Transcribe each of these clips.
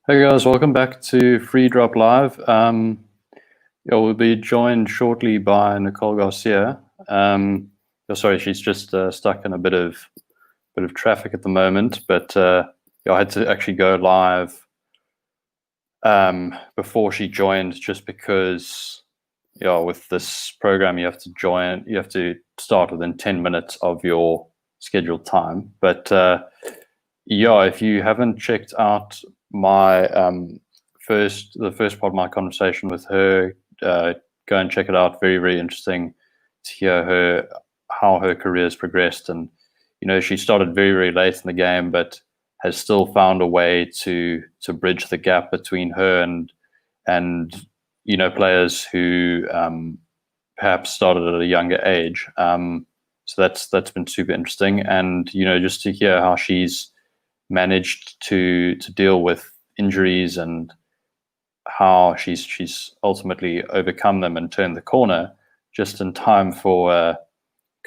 Hey guys, welcome back to Free Drop Live. We'll be joined shortly by Nicole Garcia. Sorry, she's just stuck in a bit of traffic at the moment, but I had to actually go live before she joined, just because with this program you have to start within 10 minutes of your scheduled time. But if you haven't checked out my the first part of my conversation with her, go and check it out. Very, very interesting to hear how her career has progressed. And she started very, very late in the game, but has still found a way to bridge the gap between her and players who perhaps started at a younger age. So that's been super interesting. And just to hear how she's managed to deal with injuries and how she's ultimately overcome them and turned the corner just in time for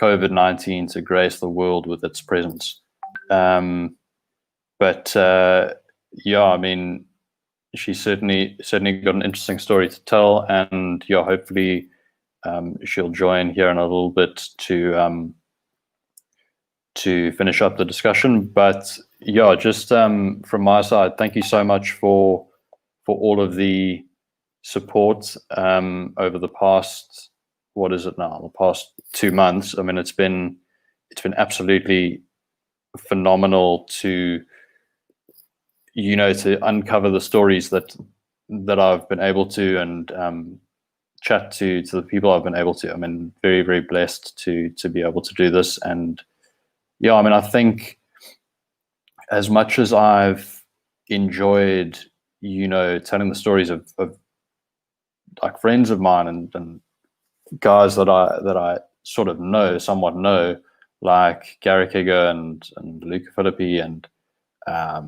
COVID-19 to grace the world with its presence. I mean, she's certainly got an interesting story to tell, and hopefully she'll join here in a little bit to finish up the discussion. But just from my side, thank you so much for all of the support over the past, what is it now, the past 2 months. I mean, it's been absolutely phenomenal to uncover the stories that I've been able to, and chat to the people I've been able to. I mean, very, very blessed to be able to do this. And I mean, I think as much as I've enjoyed telling the stories of like friends of mine and guys that I sort of somewhat know, like Gary Kiger and Luca Filippi, and I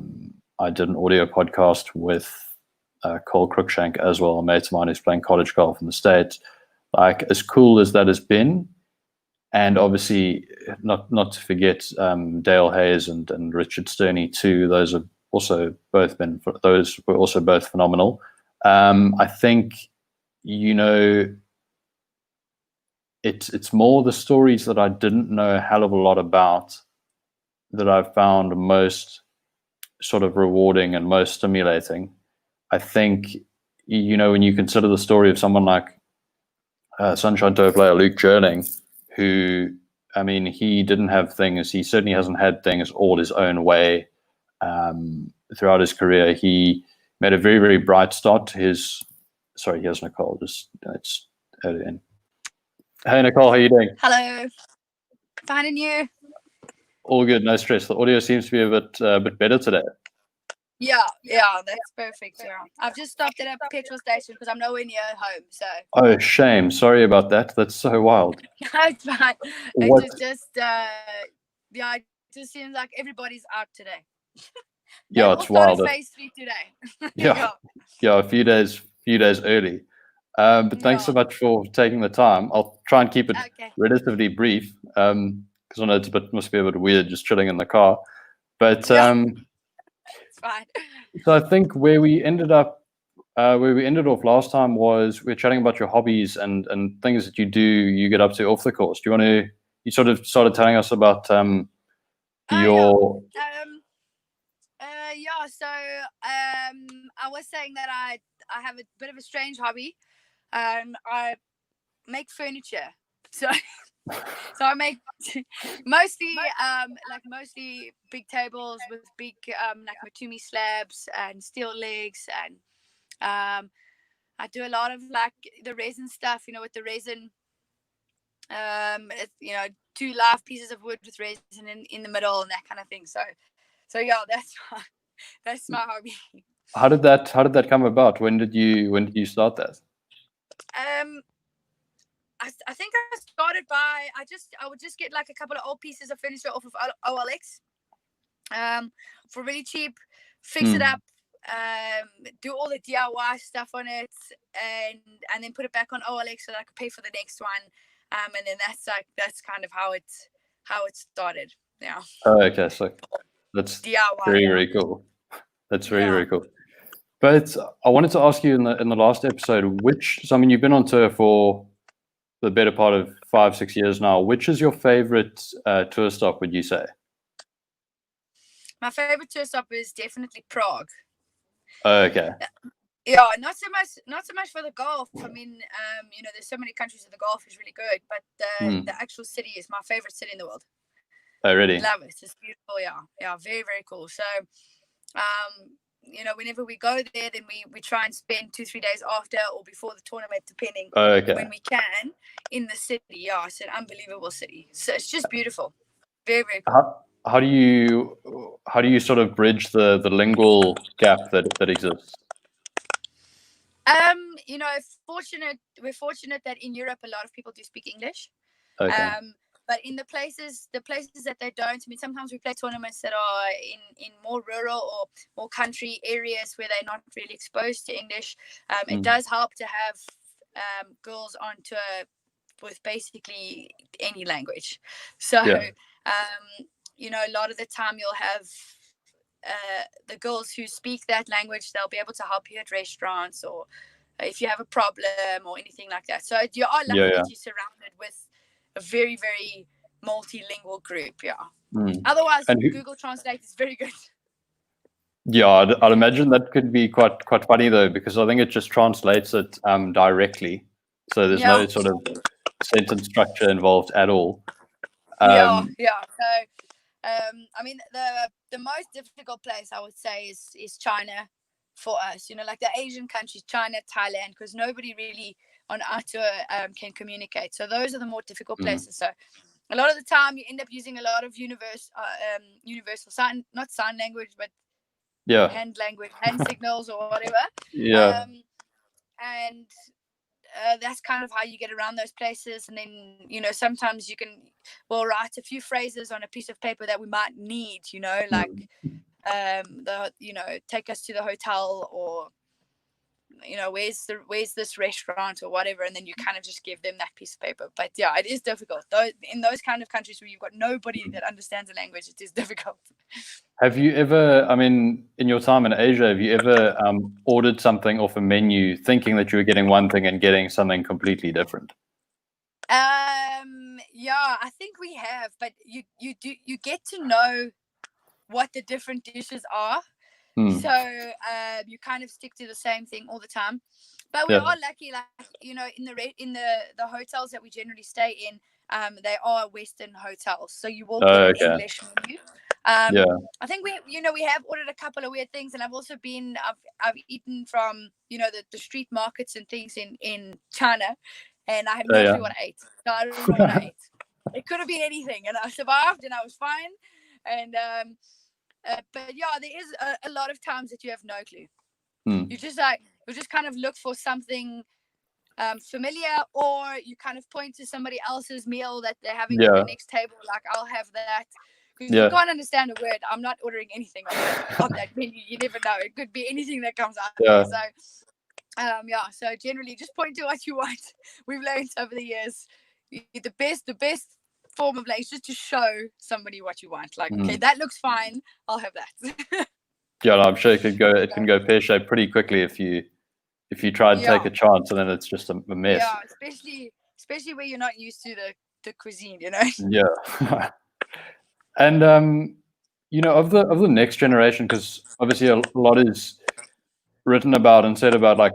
did an audio podcast with Cole Cruikshank as well, a mate of mine who's playing college golf in the States. Like, as cool as that has been, and obviously not to forget Dale Hayes and Richard Sterney too. Those were also both phenomenal. I think it's more the stories that I didn't know a hell of a lot about that I've found most sort of rewarding and most stimulating. I think when you consider the story of someone like Sunshine Tour player Luke Jerling, who, I mean, he certainly hasn't had things all his own way throughout his career. He made a very, very bright start to his. Sorry, here's Nicole. Let's add it in. Hey Nicole, how you doing? Hello. Fine, and you? All good, no stress. The audio seems to be a bit better today. Yeah, that's perfect. Yeah, I've just stopped at a petrol station because I'm nowhere near home. So. Oh, shame. Sorry about that. That's so wild. It's fine. What? It just seems like everybody's out today. Yeah, it's wild. Phase 3 today. Yeah, a few days early. But thanks so much for taking the time. I'll try and keep it relatively brief, because I know must be a bit weird just chilling in the car. But it's fine. So I think where we ended off last time was we were chatting about your hobbies and things that you get up to off the course. Do you want to? You sort of started telling us about your. So I was saying that I have a bit of a strange hobby. I make furniture, so I make mostly big tables with big like matumi slabs and steel legs, and I do a lot of like the resin stuff, with the resin, 2 live pieces of wood with resin in the middle and that kind of thing. So that's my hobby. How did that come about? When did you start that? I think I started by I would just get like a couple of old pieces of furniture off of OLX for really cheap, fix it up, do all the DIY stuff on it, and then put it back on OLX so that I could pay for the next one, and then that's kind of how it started. Yeah. Oh, okay, so that's DIY. very, very cool. That's very, very cool. But I wanted to ask you in the last episode, so I mean, you've been on tour for the better part of 5-6 years now. Which is your favorite tour stop, would you say? My favorite tour stop is definitely Prague. Okay. Yeah, not so much for the golf. I mean, there's so many countries that the golf is really good, but the actual city is my favorite city in the world. Oh, really? Love it. It's beautiful. Yeah, very, very cool. So, whenever we go there, then we try and spend 2-3 days after or before the tournament, depending when we can, in the city. Yeah, it's an unbelievable city. So it's just beautiful. Very, very cool. How do you sort of bridge the lingual gap that exists? We're fortunate that in Europe a lot of people do speak English. Okay. But in the places that they don't, I mean, sometimes we play tournaments that are in more rural or more country areas where they're not really exposed to English. It does help to have girls on tour with basically any language. So, a lot of the time you'll have the girls who speak that language, they'll be able to help you at restaurants or if you have a problem or anything like that. So you are lucky that you're surrounded with a very, very multilingual group. Otherwise, Google Translate is very good. Yeah, I'd imagine that could be quite funny though, because I think it just translates it directly, so there's no sort of sentence structure involved at all. So, I mean, the most difficult place I would say is China for us. Like the Asian countries, China, Thailand, because nobody really on our tour can communicate. So those are the more difficult places. So a lot of the time you end up using a lot of universal sign, not sign language, but hand language, hand signals or whatever. And that's kind of how you get around those places. And then, sometimes you can, write a few phrases on a piece of paper that we might need, like, take us to the hotel or, where's this restaurant or whatever. And then you kind of just give them that piece of paper. But yeah, it is difficult. In those kind of countries where you've got nobody that understands the language, it is difficult. Have you ever, I mean, in your time in Asia, have you ever ordered something off a menu thinking that you were getting one thing and getting something completely different? Yeah, I think we have, but you get to know what the different dishes are. So you kind of stick to the same thing all the time. But we are lucky, like, in the hotels that we generally stay in, they are Western hotels. So you will get an English menu. I think we have ordered a couple of weird things, and I've also I've eaten from the street markets and things in China, and I have no clue what I ate. So I don't know what I ate. It could have been anything, and I survived, and I was fine. And but yeah, there is a lot of times that you have no clue. You just kind of look for something familiar, or you kind of point to somebody else's meal that they're having at the next table, like, I'll have that. Because you can't understand a word. I'm not ordering anything on that menu. You never know. It could be anything that comes out there. So so generally just point to what you want. We've learned over the years the best form of is just to show somebody what you want. Like, okay, that looks fine, I'll have that. I'm sure it can go pear-shaped pretty quickly if you try and take a chance, and then it's just a mess. Yeah, especially where you're not used to the cuisine, Yeah. And of the next generation, because obviously a lot is written about and said about, like,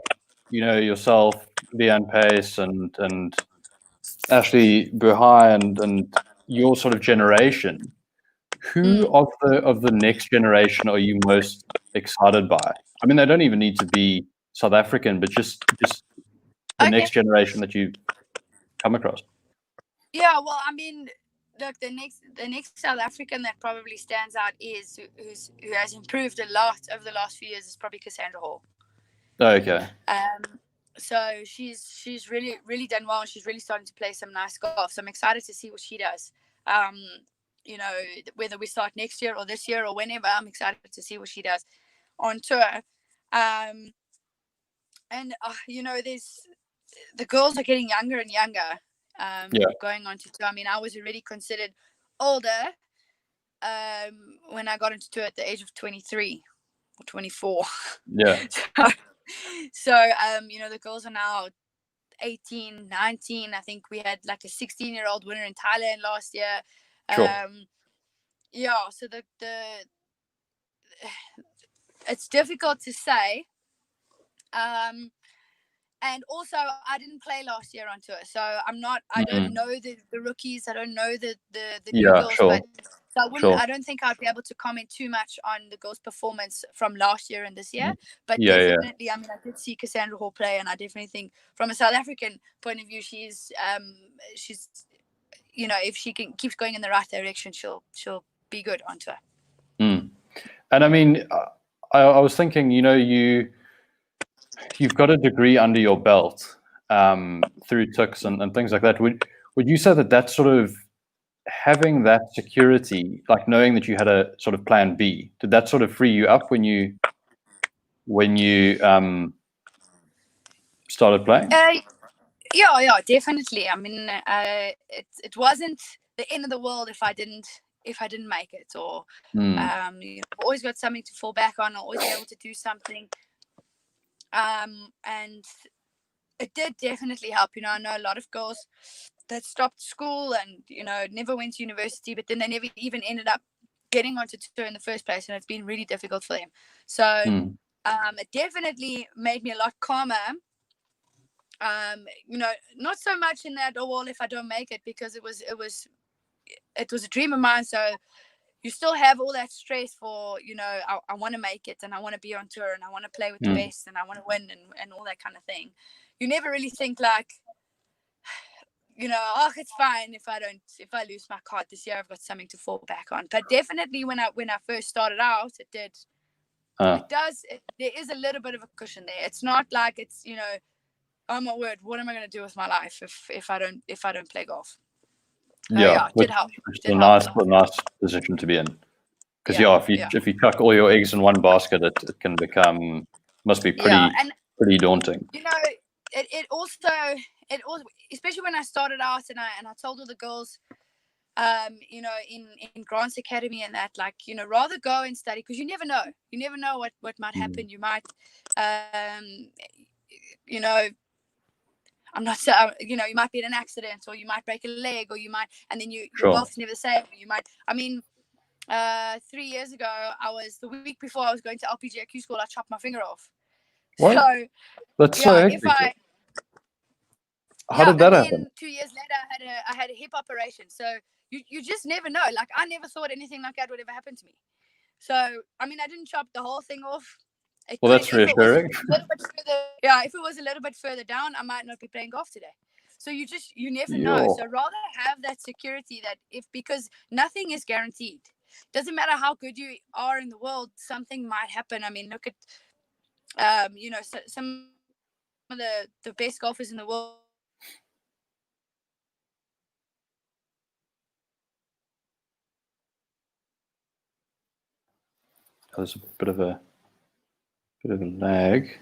yourself, Leanne Pace, and Ashley Buhai, and your sort of generation. Who of the next generation are you most excited by? I mean, they don't even need to be South African, but just the next generation that you come across. Yeah, well, I mean, look, the next South African that probably stands out is who has improved a lot over the last few years is probably Cassandra Hall. Okay. So she's really, really done well, and she's really starting to play some nice golf. So I'm excited to see what she does. Whether we start next year or this year or whenever, I'm excited to see what she does on tour. And there's the girls are getting younger and younger. Going on to tour. I mean, I was already considered older when I got into tour at the age of 23. or 24. Yeah. So the girls are now 18, 19. I think we had like a 16-year-old winner in Thailand last year. Sure. So the it's difficult to say. And also, I didn't play last year on tour, so I don't know the rookies. I don't know the new girls, sure. but so Sure. I don't think I'd be able to comment too much on the girls' performance from last year and this year. But Yeah, definitely, I mean, I did see Cassandra Hall play, and I definitely think, from a South African point of view, she's if she keeps going in the right direction, she'll be good on tour. And I mean, I was thinking, you've got a degree under your belt through Tux and things like that. Would you say that that's sort of having that security, like knowing that you had a sort of plan B, did that sort of free you up when you started playing? Yeah, definitely. I mean, it wasn't the end of the world if I didn't make it, or you've always got something to fall back on, or always be able to do something. And it did definitely help. I know a lot of girls that stopped school and never went to university, but then they never even ended up getting onto tour in the first place, and it's been really difficult for them. So it definitely made me a lot calmer. Not so much in that, if I don't make it, because it was a dream of mine. So you still have all that stress for, I want to make it, and I want to be on tour, and I want to play with the best, and I want to win, and all that kind of thing. You never really think like, it's fine if I lose my card this year, I've got something to fall back on. But definitely when I first started out, it did. There is a little bit of a cushion there. It's not like it's, oh my word, what am I going to do with my life if I don't play golf? It did help. It's a nice position to be in. Because if you chuck all your eggs in one basket, it can must be pretty daunting. It also, especially when I started out, and I told all the girls, in Grant's Academy and that, like, rather go and study, because you never know what might happen. You might, I'm not so, you might be in an accident, or you might break a leg, or you might, and then your golf's never the same. You might, 3 years ago, the week before I was going to LPGAQ school, I chopped my finger off. What? So that's so how did that happen? 2 years later, I had a hip operation. So you just never know. Like, I never thought anything like that would ever happen to me. So I didn't chop the whole thing off. Well, that's reassuring. If it was a little bit further down, I might not be playing golf today. So you never know. So rather have that security that because nothing is guaranteed. Doesn't matter how good you are in the world, something might happen. Look at some of the best golfers in the world. There's a bit of a lag.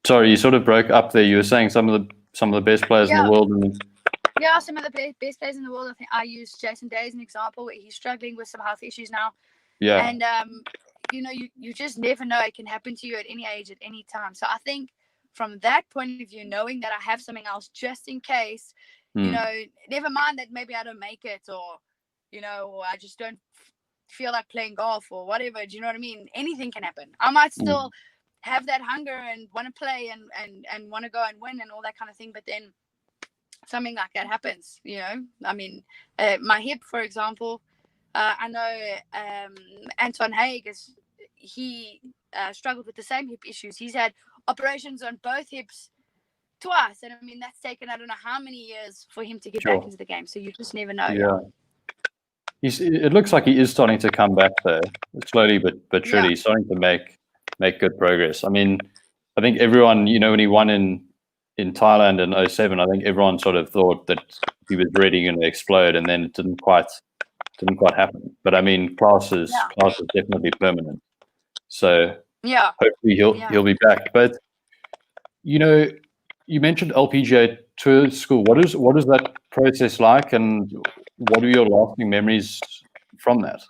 Sorry, you sort of broke up there. You were saying some of the best players in the world. Some of the best players in the world. I think I use Jason Day as an example, where he's struggling with some health issues now. Yeah. And you just never know. It can happen to you at any age, at any time. So I think from that point of view, knowing that I have something else just in case, never mind that maybe I don't make it, or or I just don't feel like playing golf, or whatever. Do you know what I mean? Anything can happen. I might still have that hunger and want to play and want to go and win and all that kind of thing, but then something like that happens. My hip, for example, I know Anton Haig he struggled with the same hip issues. He's had operations on both hips twice, and that's taken I don't know how many years for him to get back into the game. So you just never know. Yeah. It looks like he is starting to come back there, slowly but surely. He's starting to make good progress. I think everyone, when he won in Thailand in 2007, I think everyone sort of thought that he was really going to explode, and then it didn't quite happen. But class is definitely permanent. So hopefully he'll be back. But you mentioned LPGA Tour School. What is that process like, and what are your lasting memories from that?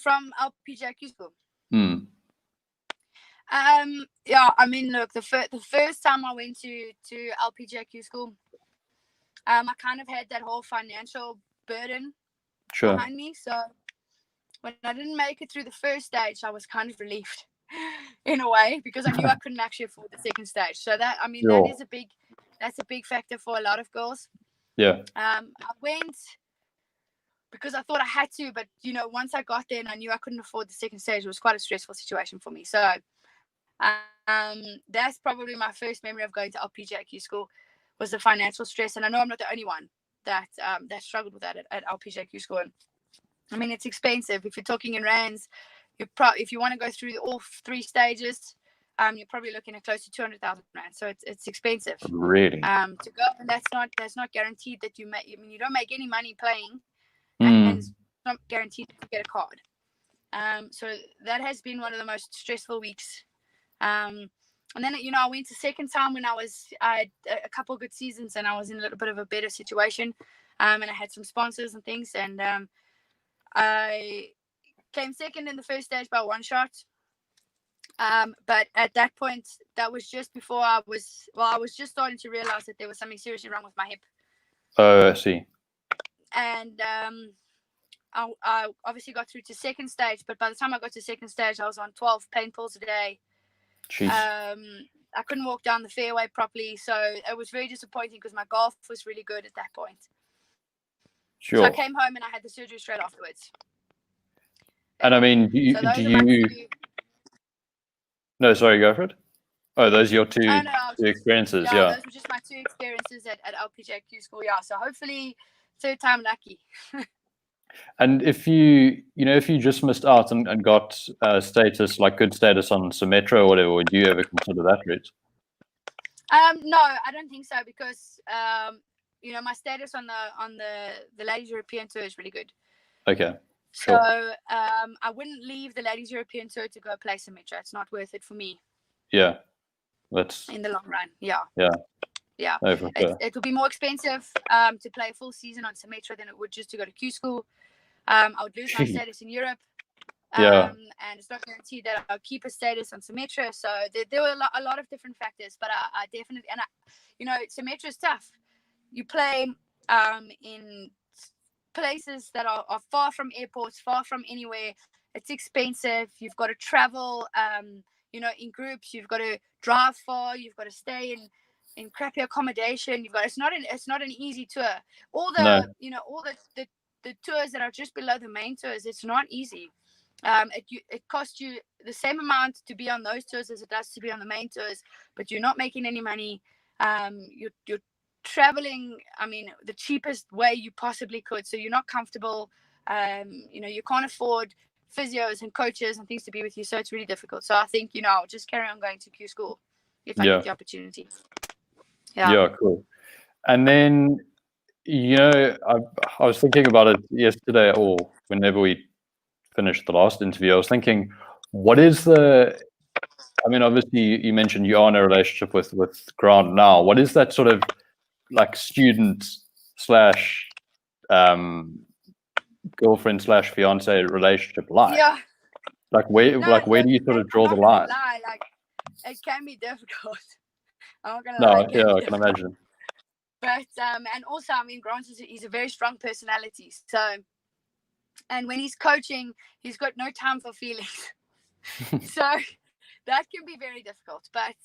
From LPGQ school. Hmm. Yeah, I mean, look, the first time I went to LPGQ school, I kind of had that whole financial burden behind me. So when I didn't make it through the first stage, I was kind of relieved in a way, because I knew I couldn't actually afford the second stage. So that, I mean, that's a big factor for a lot of girls. Yeah. I went because I thought I had to, but once I got there and I knew I couldn't afford the second stage, it was quite a stressful situation for me. So that's probably my first memory of going to LPGQ school, was the financial stress. And I know I'm not the only one that struggled with that at LPGQ school. And, I mean, it's expensive. If you're talking in rands, if you want to go through all 3 stages, you're probably looking at close to 200,000 rand. So it's expensive. Really? To go, and that's not guaranteed that you make. I mean, you don't make any money playing, and it's not guaranteed that you get a card. So that has been one of the most stressful weeks. And then I went a second time when I had a couple of good seasons and I was in a little bit of a better situation, and I had some sponsors and things, and I came second in the first stage by 1 shot. But at that point, that was just before I was just starting to realize that there was something seriously wrong with my hip. Oh, I see. And I obviously got through to second stage, but by the time I got to second stage, I was on 12 pain pills a day. Jeez. I couldn't walk down the fairway properly, so it was very disappointing because my golf was really good at that point. Sure. So I came home and I had the surgery straight afterwards. And I mean, do you... No, sorry, go for it. Oh, those are your two experiences, yeah. Those were just my 2 experiences at LPGQ school, yeah. So hopefully, third time lucky. And if you just missed out and got status, like good status on Symetra or whatever, would you ever consider that route? No, I don't think so, because my status on the Ladies European Tour is really good. Okay. So I wouldn't leave the Ladies European Tour to go play Symetra. It's not worth it for me. Yeah, that's in the long run. Yeah. No, for sure. It would be more expensive to play a full season on Symetra than it would just to go to Q school. I would lose my status in Europe. And it's not guaranteed that I'll keep a status on Symetra. So there were a lot of different factors, but I definitely, and Symetra is tough. You play in places that are far from airports, far from anywhere. It's expensive. You've got to travel, in groups. You've got to drive far. You've got to stay in crappy accommodation. It's not an easy tour. All the tours that are just below the main tours, it's not easy. It costs you the same amount to be on those tours as it does to be on the main tours, but you're not making any money. You're traveling, the cheapest way you possibly could, so you're not comfortable. You can't afford physios and coaches and things to be with you, so it's really difficult. So I think I'll just carry on going to Q school if I get the opportunity. Yeah, cool. And then I was thinking about it yesterday, or whenever we finished the last interview. I was thinking, what is obviously you mentioned you are in a relationship with Grant now. What is that sort of like student / girlfriend / fiance relationship like? Yeah. Like where do you sort of draw the line? It can be difficult. I'm not gonna lie. No, I can imagine. But and also, Grant he's a very strong personality. So, and when he's coaching, he's got no time for feelings. So that can be very difficult. But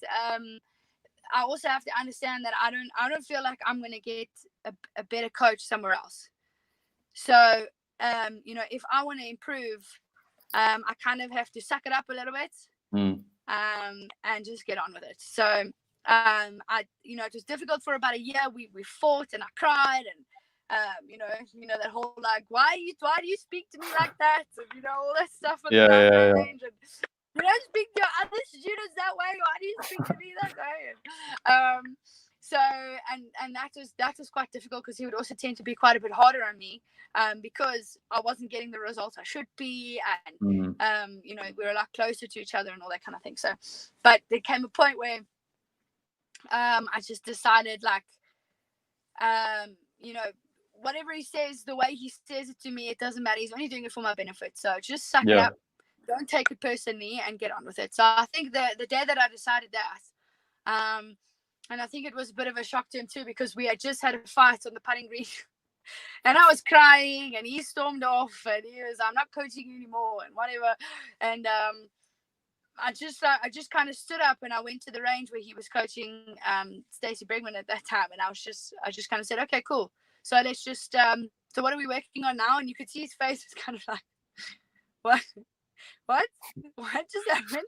I also have to understand that I don't feel like I'm going to get a better coach somewhere else. So if I want to improve, I kind of have to suck it up a little bit, and just get on with it. So it was difficult for about a year. We fought and I cried, and that whole like, why do you speak to me like that, and all that stuff on the range. And you don't speak to your other students that way. Why do you speak to me that way? So and that was quite difficult, because he would also tend to be quite a bit harder on me, because I wasn't getting the results I should be, and we were a lot closer to each other and all that kind of thing. So, but there came a point where I just decided, like, whatever he says, the way he says it to me, it doesn't matter. He's only doing it for my benefit. So just suck it up. Don't take it personally and get on with it. So I think the day that I decided that, and I think it was a bit of a shock to him too, because we had just had a fight on the putting green and I was crying and he stormed off and he was, I'm not coaching anymore and whatever. And I just kind of stood up and I went to the range where he was coaching Stacey Bregman at that time. And I just kind of said, okay, cool. So let's just, so what are we working on now? And you could see his face was kind of like, what just happened?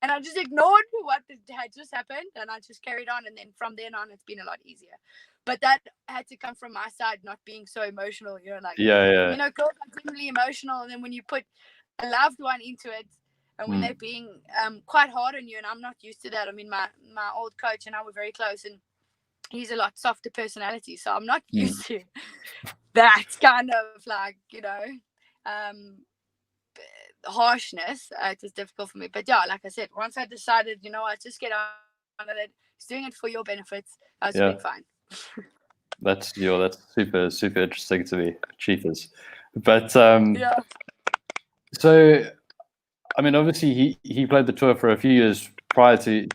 And I just ignored what had just happened and I just carried on. And then from then on, it's been a lot easier. But that had to come from my side, not being so emotional, girls are generally emotional. And then when you put a loved one into it, and when they're being quite hard on you, and I'm not used to that. I mean, my old coach and I were very close, and he's a lot softer personality, so I'm not used to that kind of like, harshness. It was difficult for me. But yeah, like I said, once I decided, I just get on with it. He's doing it for your benefits. I was doing fine. That's super, super interesting to me, Cheetahs. But so I mean, obviously he played the tour for a few years prior to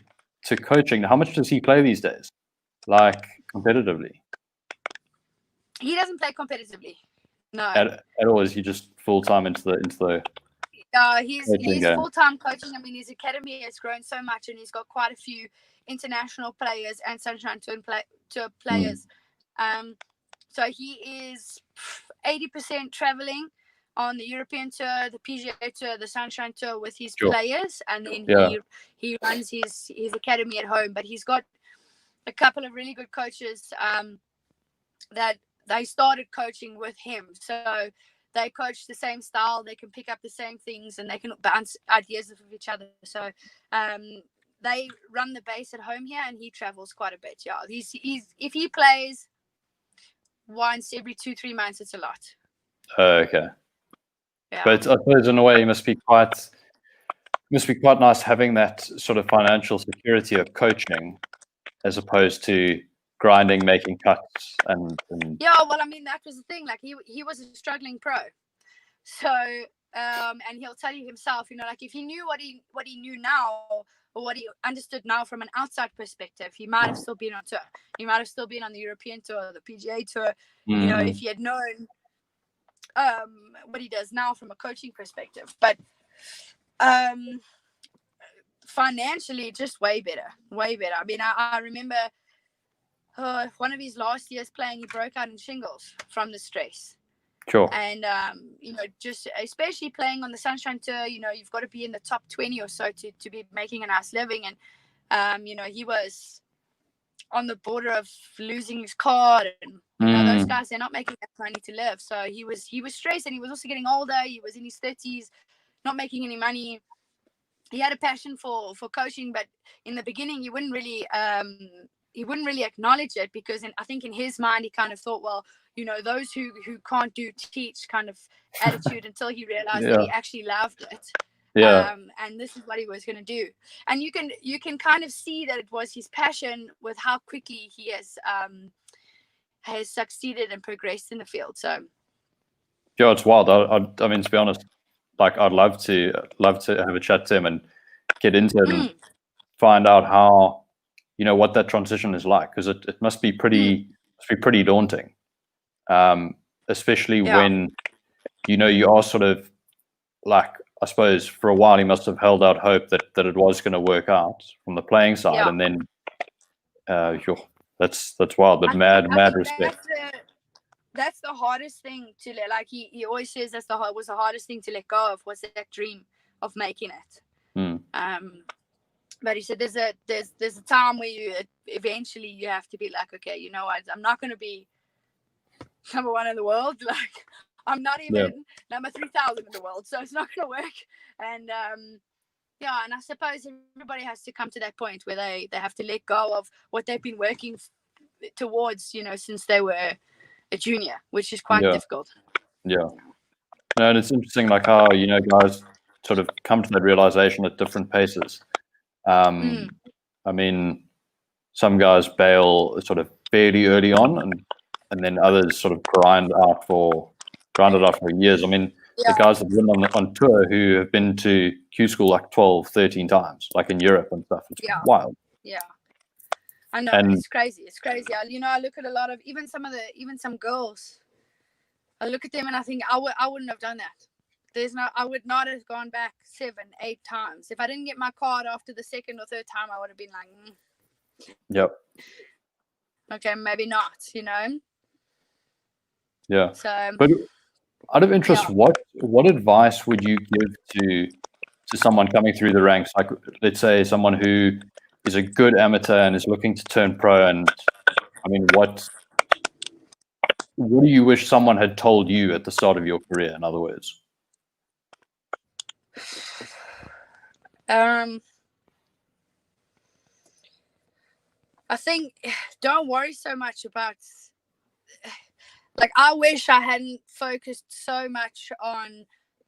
coaching. How much does he play these days, like competitively? He doesn't play competitively. No. At all? Is he just full time into the? He's full time coaching. I mean, his academy has grown so much, and he's got quite a few international players and Sunshine Tour players. So he is 80% traveling on the European Tour, the PGA Tour, the Sunshine Tour with his players, and then he runs his academy at home. But he's got a couple of really good coaches that they started coaching with him. So they coach the same style, they can pick up the same things, and they can bounce ideas off of each other. So they run the base at home here, and he travels quite a bit. Yeah, he's if he plays once every 2-3 months, it's a lot. Okay. Yeah. But I suppose in a way, it must be quite nice having that sort of financial security of coaching, as opposed to grinding, making cuts, and yeah. Well, I mean, that was the thing. Like he was a struggling pro, so and he'll tell you himself, like if he knew what he knew now, or what he understood now from an outside perspective, he might have still been on tour. He might have still been on the European Tour, the PGA Tour. If he had known what he does now from a coaching perspective. But financially, just way better. I mean, I remember one of his last years playing, he broke out in shingles from the stress. Sure. And just especially playing on the Sunshine Tour, you've got to be in the top 20 or so to be making a nice living. And he was on the border of losing his card, and those guys, they're not making enough money to live. So he was stressed, and he was also getting older. He was in his 30s, not making any money. He had a passion for coaching, but in the beginning he wouldn't really acknowledge it, because I think in his mind he kind of thought, well, those who can't teach kind of attitude, until he realized that he actually loved it. And this is what he was going to do. And you can kind of see that it was his passion with how quickly he has succeeded and progressed in the field. So yeah, it's wild. I mean, to be honest, like I'd love to have a chat to him and get into it and find out how, what that transition is like, because it must be pretty daunting, especially when you are sort of like, I suppose for a while he must have held out hope that it was going to work out from the playing side, and then that's wild, but mad respect. That's the hardest thing to like. He always says was the hardest thing to let go of, was that dream of making it. But he said there's a time where you eventually you have to be like, okay, you know what, I'm not going to be number 1 in the world. Like I'm not even number 3,000 in the world, so it's not going to work. And and I suppose everybody has to come to that point where they have to let go of what they've been working towards, since they were a junior, which is quite difficult. Yeah. No, and it's interesting, like how, guys sort of come to that realization at different paces. I mean, some guys bail sort of fairly early on, and and then others sort of grind it out for years. I mean, the guys that win on tour who have been to Q school like 12, 13 times, like in Europe and stuff. It's wild. Yeah. I know, And it's crazy. It's crazy. I look at a lot of even some girls. I look at them and I think I wouldn't have done that. I would not have gone back 7, 8 times. If I didn't get my card after the second or third time, I would have been like, Yep. Okay, maybe not, Yeah. So, but out of interest, what advice would you give to someone coming through the ranks? Like, let's say someone who is a good amateur and is looking to turn pro. And I mean, what do you wish someone had told you at the start of your career? In other words, I think don't worry so much about. Like, I wish I hadn't focused so much on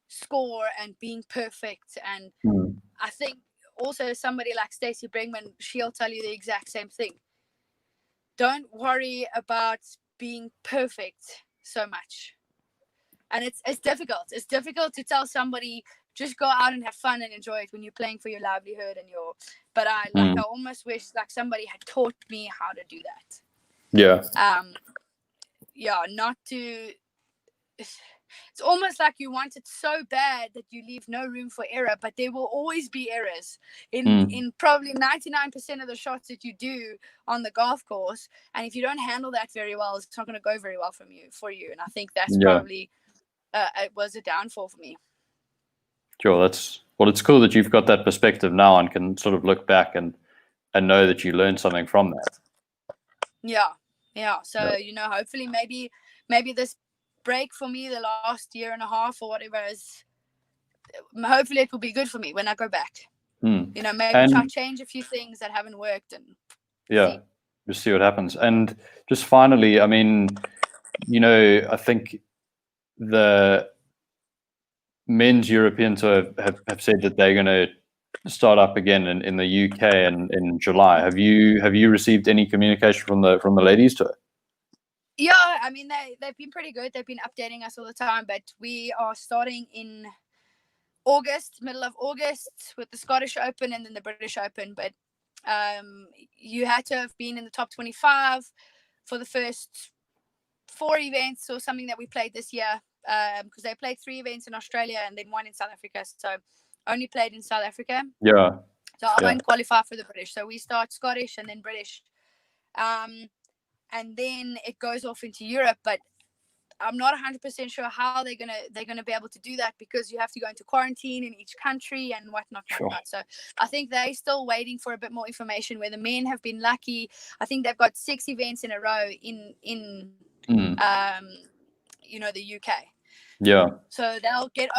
score and being perfect. And I think also somebody like Stacey Bregman, she'll tell you the exact same thing. Don't worry about being perfect so much. And it's difficult. It's difficult to tell somebody just go out and have fun and enjoy it when you're playing for your livelihood and but I almost wish like somebody had taught me how to do that. Yeah. Not to. It's almost like you want it so bad that you leave no room for error, but there will always be errors in probably 99% of the shots that you do on the golf course. And if you don't handle that very well, it's not going to go very well for you. And I think that's probably it was a downfall for me. Sure, it's cool that you've got that perspective now and can sort of look back and know that you learned something from that. Yeah. So, hopefully maybe this break for me the last year and a half or whatever hopefully it will be good for me when I go back. Maybe try to change a few things that haven't worked and just see what happens. And just finally, I mean, I think the men's European tour have said that they're going to start up again in the UK and in July. Have you received any communication from the ladies tour? Yeah, I mean they've been pretty good. They've been updating us all the time, but we are starting in middle of August with the Scottish Open and then the British Open. But you had to have been in the top 25 for the first 4 events or something that we played this year, because they played 3 events in Australia and then 1 in South Africa. So only played in South Africa. Yeah. So I won't qualify for the British. So we start Scottish and then British. And then it goes off into Europe, but I'm not 100% sure how they're gonna be able to do that, because you have to go into quarantine in each country and whatnot. So I think they're still waiting for a bit more information. Where the men have been lucky, I think they've got 6 events in a row in the UK. Yeah. So they'll be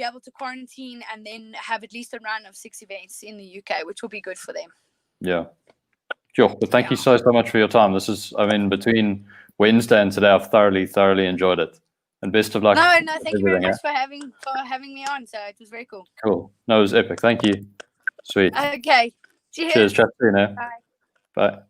able to quarantine and then have at least a run of 6 events in the UK, which will be good for them. Yeah. Sure. But thank you so much for your time. Between Wednesday and today, I've thoroughly enjoyed it. And best of luck. No, thank you very much for having me on. So it was very cool. Cool. No, it was epic. Thank you. Sweet. Okay. Cheers. Chat soon. Bye. Bye.